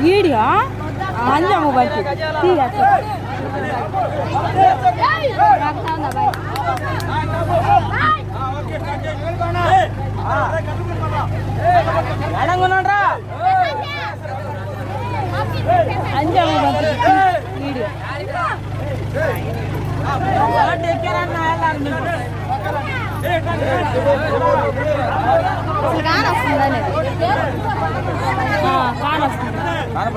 video మంచి mobile ঠিক আছে అంజా మొబైల్ వీడియో కానొస్తుందని కానొస్తుంది అదే